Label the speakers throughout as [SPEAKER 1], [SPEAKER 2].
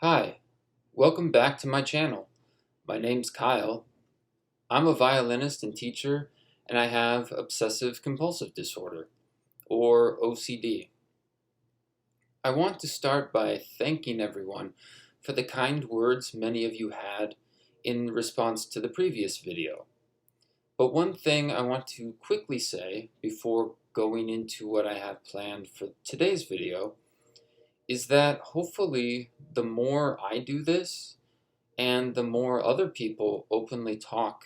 [SPEAKER 1] Hi, welcome back to my channel. My name's Kyle. I'm a violinist and teacher, and I have obsessive compulsive disorder, or OCD. I want to start by thanking everyone for the kind words many of you had in response to the previous video. But one thing I want to quickly say before going into what I have planned for today's video is that hopefully the more I do this, and the more other people openly talk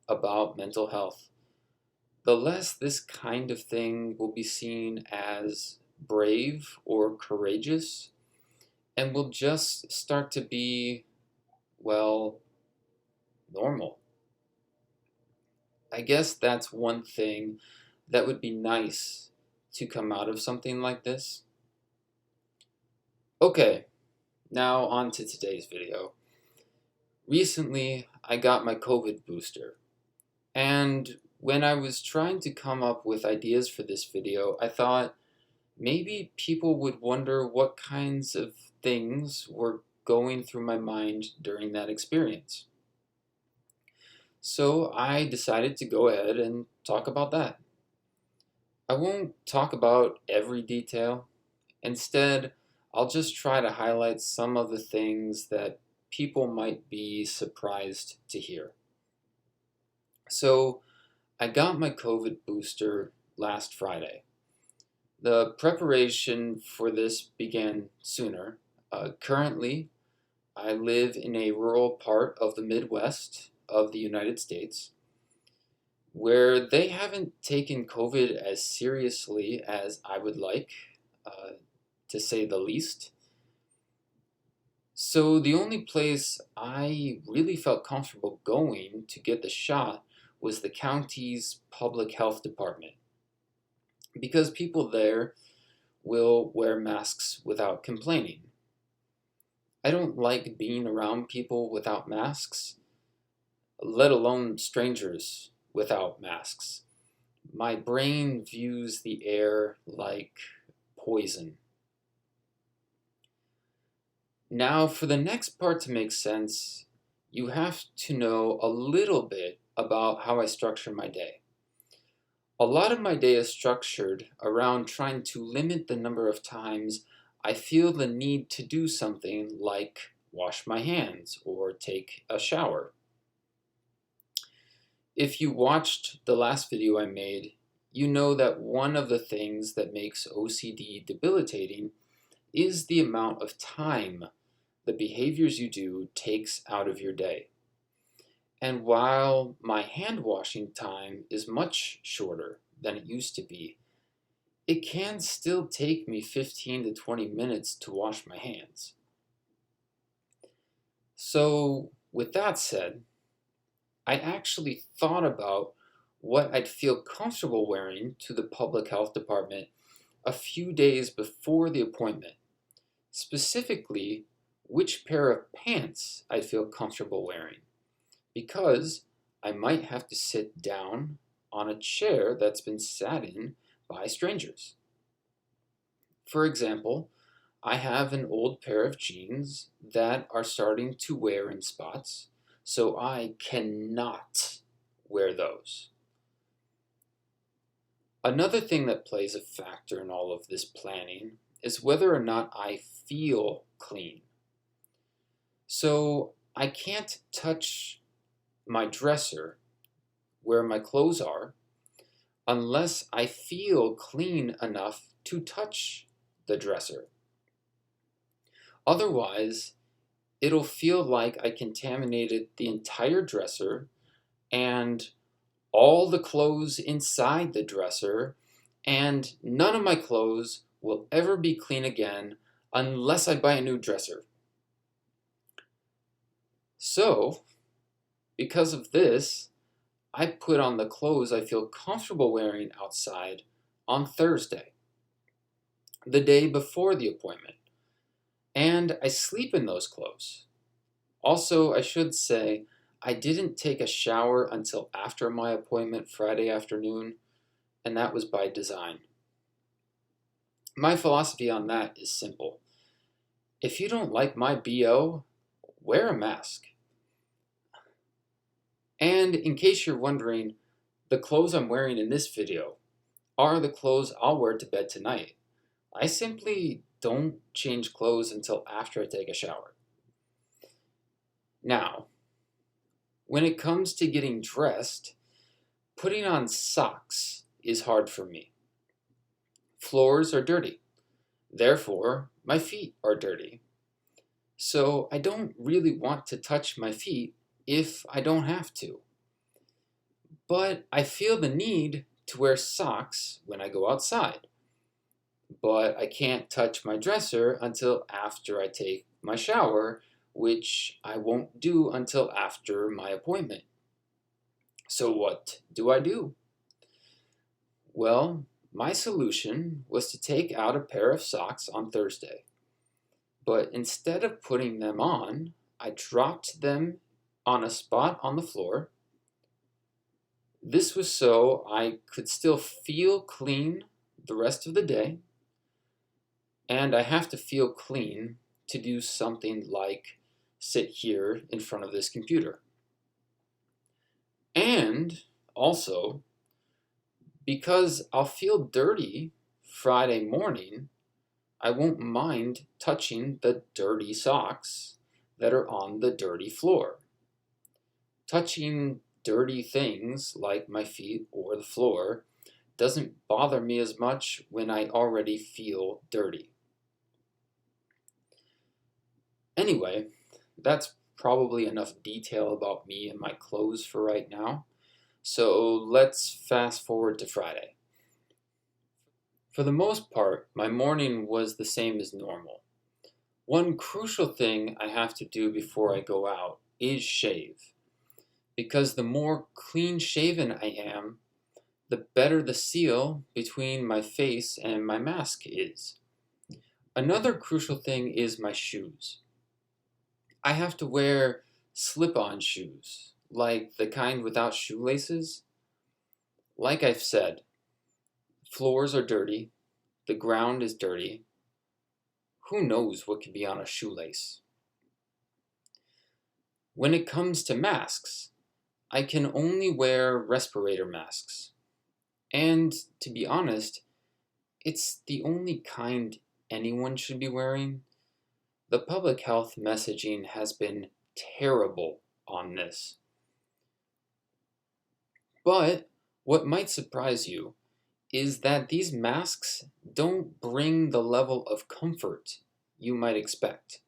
[SPEAKER 1] about mental health, the less this kind of thing will be seen as brave or courageous and will just start to be, well, normal. I guess that's one thing that would be nice to come out of something like this. Okay, now on to today's video. Recently, I got my COVID booster. And when I was trying to come up with ideas for this video, I thought maybe people would wonder what kinds of things were going through my mind during that experience. So I decided to go ahead and talk about that. I won't talk about every detail. Instead, I'll just try to highlight some of the things that people might be surprised to hear. So, I got my COVID booster last Friday. The preparation for this began sooner. Currently, I live in a rural part of the Midwest of the United States where they haven't taken COVID as seriously as I would like, to say the least. So the only place I really felt comfortable going to get the shot was the county's public health department, because people there will wear masks without complaining. I don't like being around people without masks, let alone strangers without masks. My brain views the air like poison. Now, for the next part to make sense, you have to know a little bit about how I structure my day. A lot of my day is structured around trying to limit the number of times I feel the need to do something like wash my hands or take a shower. If you watched the last video I made, you know that one of the things that makes OCD debilitating is the amount of time the behaviors you do takes out of your day. And while my hand washing time is much shorter than it used to be, it can still take me 15 to 20 minutes to wash my hands. So, with that said, I actually thought about what I'd feel comfortable wearing to the public health department a few days before the appointment. Specifically, which pair of pants I'd feel comfortable wearing, because I might have to sit down on a chair that's been sat in by strangers. For example, I have an old pair of jeans that are starting to wear in spots, so I cannot wear those. Another thing that plays a factor in all of this planning is whether or not I feel clean. So I can't touch my dresser where my clothes are unless I feel clean enough to touch the dresser. Otherwise, it'll feel like I contaminated the entire dresser and all the clothes inside the dresser, and none of my clothes will ever be clean again unless I buy a new dresser. So, because of this, I put on the clothes I feel comfortable wearing outside on Thursday, the day before the appointment, and I sleep in those clothes. Also, I should say, I didn't take a shower until after my appointment Friday afternoon, and that was by design. My philosophy on that is simple. If you don't like my BO, wear a mask. And in case you're wondering, the clothes I'm wearing in this video are the clothes I'll wear to bed tonight. I simply don't change clothes until after I take a shower. Now, when it comes to getting dressed, putting on socks is hard for me. Floors are dirty. Therefore, my feet are dirty. So I don't really want to touch my feet if I don't have to. But I feel the need to wear socks when I go outside. But I can't touch my dresser until after I take my shower, which I won't do until after my appointment. So what do? Well, my solution was to take out a pair of socks on Thursday. But instead of putting them on, I dropped them on a spot on the floor. This was so I could still feel clean the rest of the day, and I have to feel clean to do something like sit here in front of this computer. And also, because I'll feel dirty Friday morning, I won't mind touching the dirty socks that are on the dirty floor. Touching dirty things like my feet or the floor doesn't bother me as much when I already feel dirty. Anyway, that's probably enough detail about me and my clothes for right now. So let's fast forward to Friday. For the most part, my morning was the same as normal. One crucial thing I have to do before I go out is shave. Because the more clean shaven I am, the better the seal between my face and my mask is. Another crucial thing is my shoes. I have to wear slip-on shoes, like the kind without shoelaces. Like I've said, floors are dirty, the ground is dirty. Who knows what could be on a shoelace? When it comes to masks, I can only wear respirator masks. And to be honest, it's the only kind anyone should be wearing. The public health messaging has been terrible on this. But what might surprise you is that these masks don't bring the level of comfort you might expect.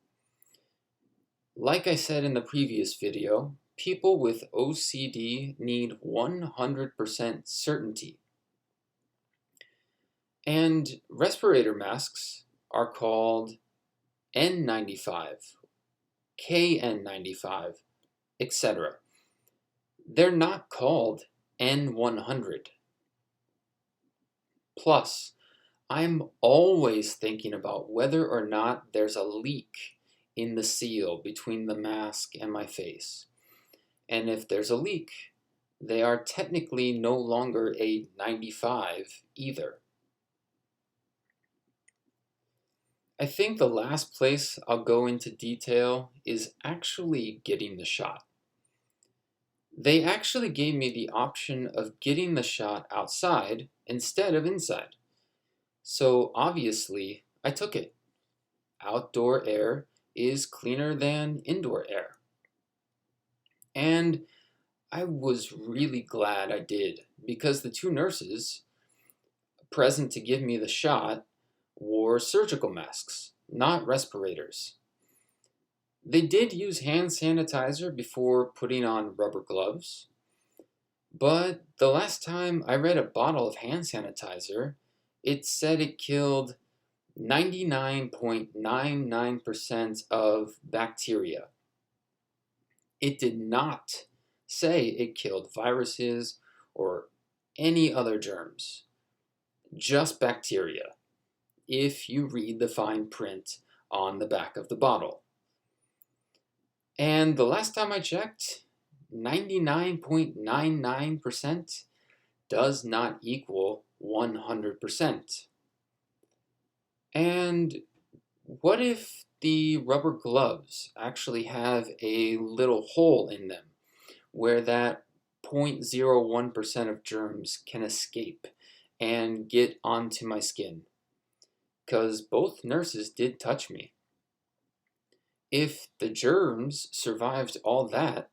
[SPEAKER 1] Like I said in the previous video, people with OCD need 100% certainty. And respirator masks are called N95, KN95, etc. They're not called N100. Plus, I'm always thinking about whether or not there's a leak in the seal between the mask and my face. And if there's a leak, they are technically no longer a 95 either. I think the last place I'll go into detail is actually getting the shot. They actually gave me the option of getting the shot outside instead of inside. So obviously, I took it. Outdoor air is cleaner than indoor air. And I was really glad I did, because the two nurses present to give me the shot wore surgical masks, not respirators. They did use hand sanitizer before putting on rubber gloves, but the last time I read a bottle of hand sanitizer, it said it killed 99.99% of bacteria. It did not say it killed viruses or any other germs, just bacteria, if you read the fine print on the back of the bottle. And the last time I checked, 99.99% does not equal 100%. And what if the rubber gloves actually have a little hole in them where that 0.01% of germs can escape and get onto my skin, because both nurses did touch me. If the germs survived all that,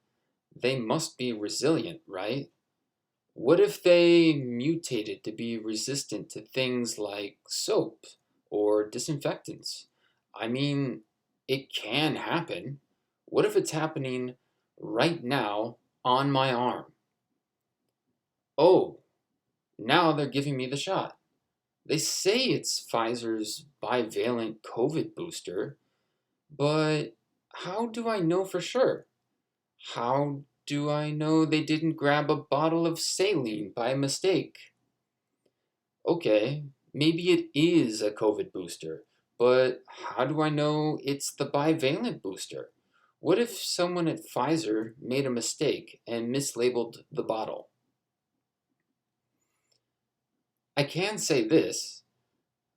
[SPEAKER 1] they must be resilient, right? What if they mutated to be resistant to things like soap or disinfectants? I mean, it can happen. What if it's happening right now on my arm? Oh, now they're giving me the shot. They say it's Pfizer's bivalent COVID booster, but how do I know for sure? How do I know they didn't grab a bottle of saline by mistake? Okay, maybe it is a COVID booster, but how do I know it's the bivalent booster? What if someone at Pfizer made a mistake and mislabeled the bottle? I can say this: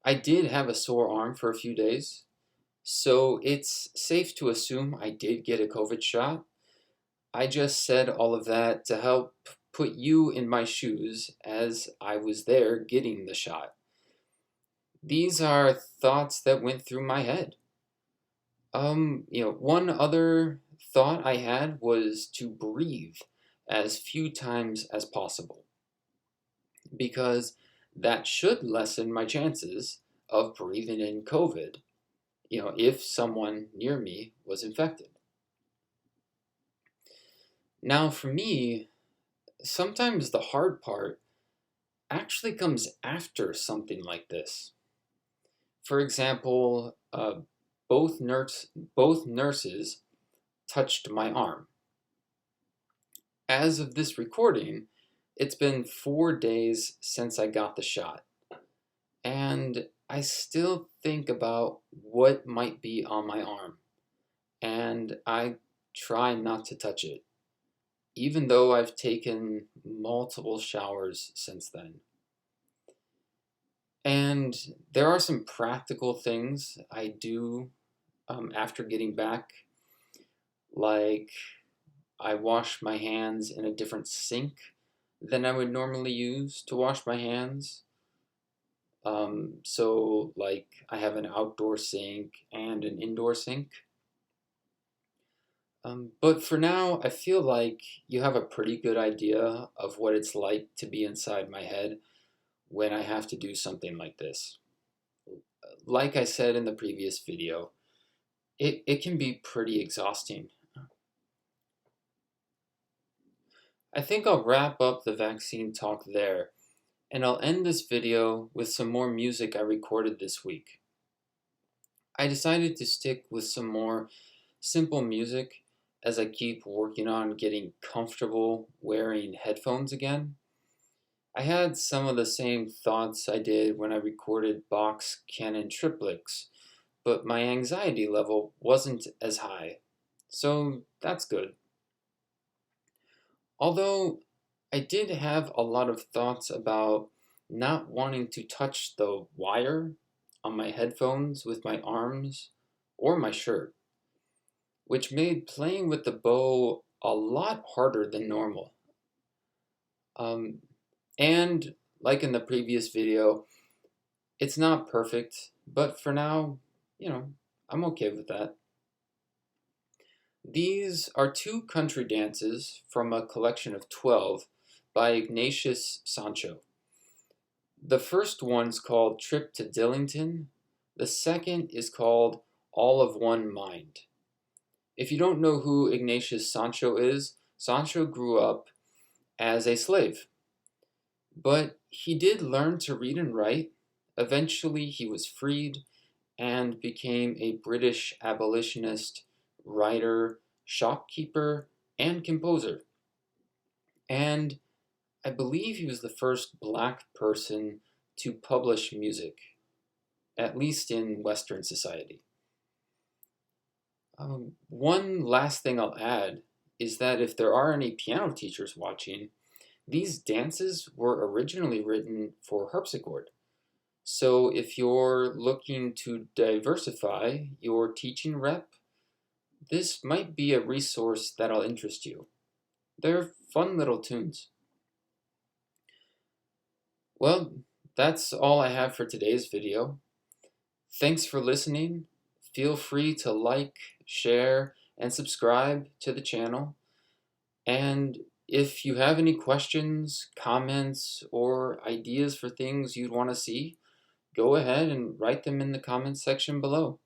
[SPEAKER 1] I did have a sore arm for a few days, so it's safe to assume I did get a COVID shot. I just said all of that to help put you in my shoes as I was there getting the shot. These are thoughts that went through my head. One other thought I had was to breathe as few times as possible, because that should lessen my chances of breathing in COVID, if someone near me was infected. Now, for me, sometimes the hard part actually comes after something like this. For example, both nurses touched my arm. As of this recording, it's been 4 days since I got the shot, and I still think about what might be on my arm, and I try not to touch it, even though I've taken multiple showers since then. And there are some practical things I do after getting back, like I wash my hands in a different sink than I would normally use to wash my hands. So, like, I have an outdoor sink and an indoor sink. But for now, I feel like you have a pretty good idea of what it's like to be inside my head when I have to do something like this. Like I said in the previous video, it can be pretty exhausting. I think I'll wrap up the vaccine talk there, and I'll end this video with some more music I recorded this week. I decided to stick with some more simple music as I keep working on getting comfortable wearing headphones again. I had some of the same thoughts I did when I recorded Bach's Canon triplets, but my anxiety level wasn't as high, so that's good. Although I did have a lot of thoughts about not wanting to touch the wire on my headphones with my arms or my shirt, which made playing with the bow a lot harder than normal. And like in the previous video, it's not perfect, but for now, I'm okay with that. These are two country dances from a collection of 12 by Ignatius Sancho. The first one's called Trip to Dilington. The second is called All of One Mind. If you don't know who Ignatius Sancho is, Sancho grew up as a slave. But he did learn to read and write. Eventually, he was freed and became a British abolitionist, writer, shopkeeper, and composer. And I believe he was the first black person to publish music, at least in Western society. One last thing I'll add is that if there are any piano teachers watching, these dances were originally written for harpsichord. So if you're looking to diversify your teaching rep, this might be a resource that'll interest you. They're fun little tunes. Well, that's all I have for today's video. Thanks for listening. Feel free to like, share, and subscribe to the channel. And if you have any questions, comments, or ideas for things you'd want to see, go ahead and write them in the comments section below.